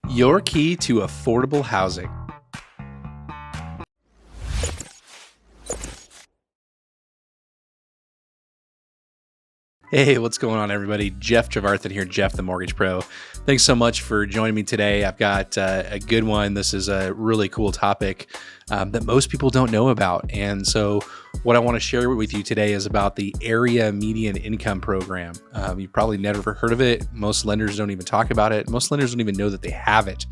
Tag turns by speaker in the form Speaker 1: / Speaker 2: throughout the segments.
Speaker 1: Your key to affordable housing. Hey, what's going on, everybody? Jeff Trevarthen here, Jeff the Mortgage Pro. Thanks so much for joining me today. I've got a good one. This is a really cool topic that most people don't know about. And so what I want to share with you today is about the Area Median Income Program. You've probably never heard of it. Most lenders don't even talk about it. Most lenders don't even know that they have it.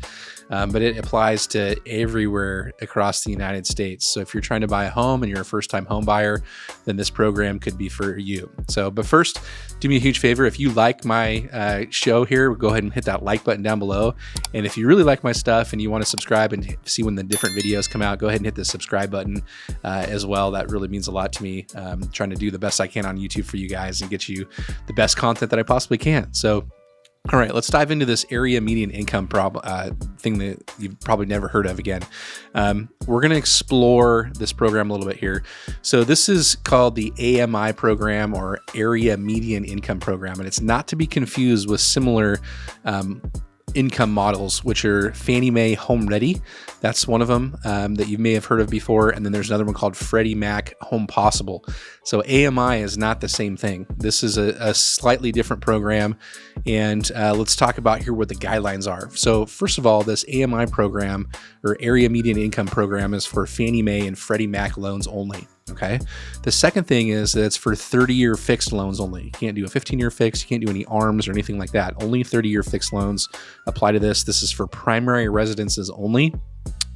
Speaker 1: But it applies to everywhere across the United States. So if you're trying to buy a home and you're a first-time home buyer, then this program could be for you. But first, do me a huge favor. If you like my show here, go ahead and hit that like button down below. And if you really like my stuff and you want to subscribe and see when the different videos come out, go ahead and hit the subscribe button as well. That really means a lot to me. Trying to do the best I can on YouTube for you guys and get you the best content that I possibly can. So, all right, let's dive into this area median income thing that you've probably never heard of again. We're going to explore this program a little bit here. So this is called the AMI program, or Area Median Income Program, and it's not to be confused with similar income models, which are Fannie Mae Home Ready. That's one of them that you may have heard of before. And then there's another one called Freddie Mac Home Possible. So AMI is not the same thing. This is a slightly different program. And let's talk about here what the guidelines are. So first of all, this AMI program, or Area Median Income Program, is for Fannie Mae and Freddie Mac loans only. Okay. The second thing is that it's for 30-year fixed loans only. You can't do a 15-year fix. You can't do any ARMs or anything like that. Only 30-year fixed loans apply to this. This is for primary residences only.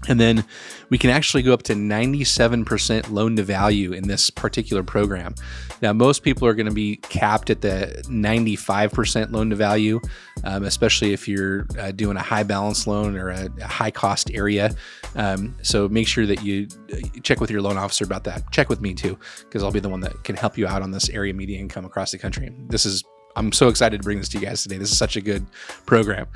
Speaker 1: And then we can actually go up to 97% loan to value in this particular program. Now, most people are going to be capped at the 95% loan to value, especially if you're doing a high balance loan or a high cost area. So make sure that you check with your loan officer about that. Check with me too, because I'll be the one that can help you out on this area median income across the country. I'm so excited to bring this to you guys today. This is such a good program.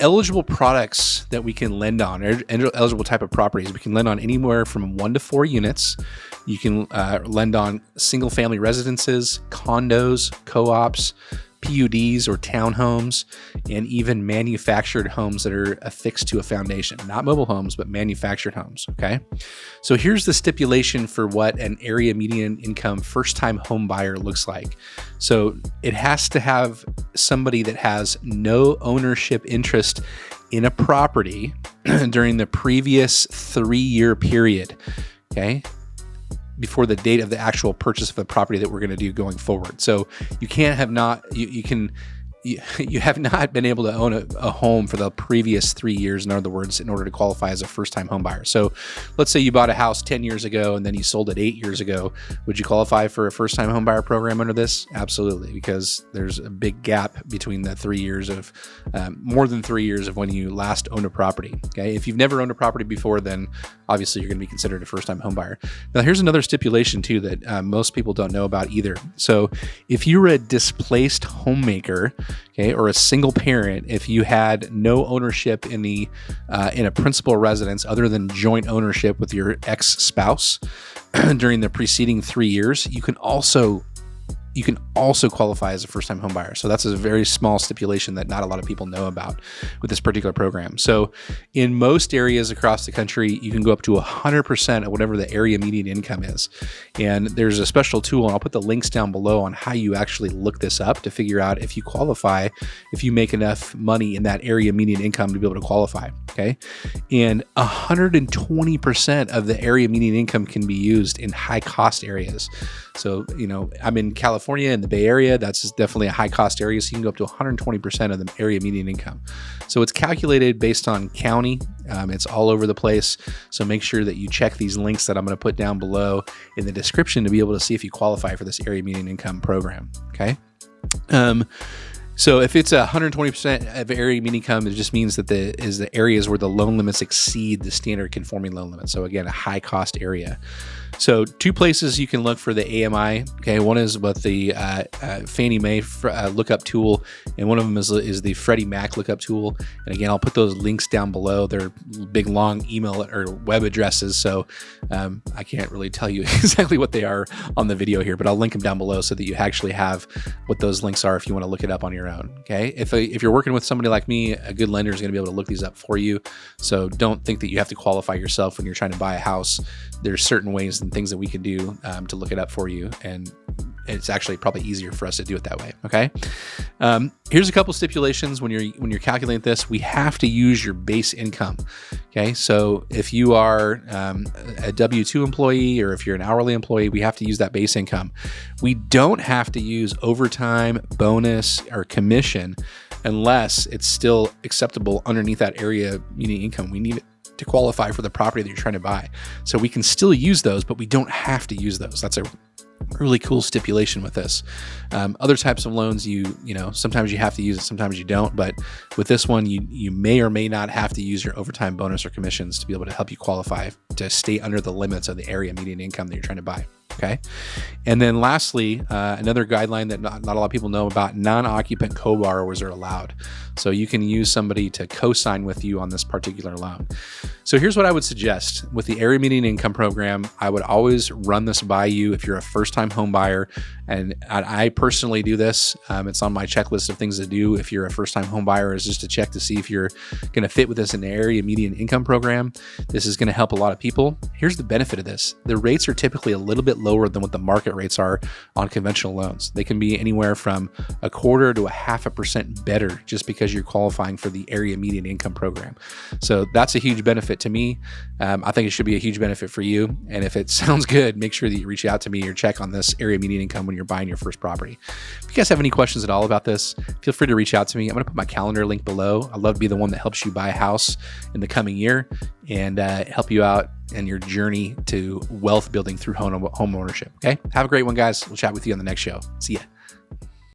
Speaker 1: Eligible products that we can lend on, or eligible type of properties, we can lend on anywhere from 1 to 4 units. You can lend on single family residences, condos, co-ops, PUDs or townhomes, and even manufactured homes that are affixed to a foundation. Not mobile homes, but manufactured homes, okay? So here's the stipulation for what an area median income first-time home buyer looks like. So it has to have somebody that has no ownership interest in a property during the previous 3-year period, okay? Before the date of the actual purchase of the property that we're going to do going forward. So you can't have not, you have not been able to own a home for the previous 3 years, in other words, in order to qualify as a first-time home buyer. So let's say you bought a house 10 years ago and then you sold it 8 years ago. Would you qualify for a first-time home buyer program under this? Absolutely, because there's a big gap between the 3 years of, more than 3 years of when you last owned a property. Okay, if you've never owned a property before, then obviously you're going to be considered a first-time home buyer. Now, here's another stipulation too that most people don't know about either. So if you're a displaced homemaker, okay, or a single parent, if you had no ownership in a principal residence other than joint ownership with your ex-spouse during the preceding 3 years, you can also qualify as a first-time home buyer. So that's a very small stipulation that not a lot of people know about with this particular program. So in most areas across the country, you can go up to 100% of whatever the area median income is. And there's a special tool, and I'll put the links down below on how you actually look this up to figure out if you qualify, if you make enough money in that area median income to be able to qualify, okay? And 120% of the area median income can be used in high-cost areas. So, I'm in California in the Bay Area. That's definitely a high cost area. So you can go up to 120% of the area median income. So it's calculated based on county. It's all over the place. So make sure that you check these links that I'm going to put down below in the description to be able to see if you qualify for this area median income program. Okay. So if it's 120% of area median income, it just means that the areas where the loan limits exceed the standard conforming loan limit. So again, a high cost area. So 2 places you can look for the AMI. Okay, one is with the Fannie Mae lookup tool, and one of them is the Freddie Mac lookup tool. And again, I'll put those links down below. They're big, long email or web addresses, so I can't really tell you exactly what they are on the video here, but I'll link them down below so that you actually have what those links are if you want to look it up on your your own. Okay. If you're working with somebody like me, a good lender is going to be able to look these up for you. So don't think that you have to qualify yourself when you're trying to buy a house. There's certain ways and things that we can do to look it up for you. And it's actually probably easier for us to do it that way. Okay. Here's a couple stipulations when you're calculating this. We have to use your base income. Okay. So if you are a W-2 employee or if you're an hourly employee, we have to use that base income. We don't have to use overtime, bonus, or commission unless it's still acceptable underneath that area median income. We need it to qualify for the property that you're trying to buy. So we can still use those, but we don't have to use those. That's a really cool stipulation with this. Other types of loans, you know, sometimes you have to use it, sometimes you don't. But with this one, you may or may not have to use your overtime, bonus, or commissions to be able to help you qualify to stay under the limits of the area median income that you're trying to buy. Okay. And then lastly, another guideline that not a lot of people know about, non-occupant co-borrowers are allowed. So you can use somebody to co-sign with you on this particular loan. So here's what I would suggest. With the area median income program, I would always run this by you if you're a first-time home buyer. And I personally do this. It's on my checklist of things to do if you're a first-time home buyer, is just to check to see if you're going to fit with this in the area median income program. This is going to help a lot of people. Here's the benefit of this. The rates are typically a little bit lower than what the market rates are on conventional loans. They can be anywhere from 1/4 to 0.5% better just because you're qualifying for the area median income program. So that's a huge benefit to me. I think it should be a huge benefit for you. And if it sounds good, make sure that you reach out to me or check on this area median income when you're buying your first property. If you guys have any questions at all about this, feel free to reach out to me. I'm going to put my calendar link below. I'd love to be the one that helps you buy a house in the coming year and help you out in your journey to wealth building through home ownership. Okay. Have a great one, guys. We'll chat with you on the next show. See ya.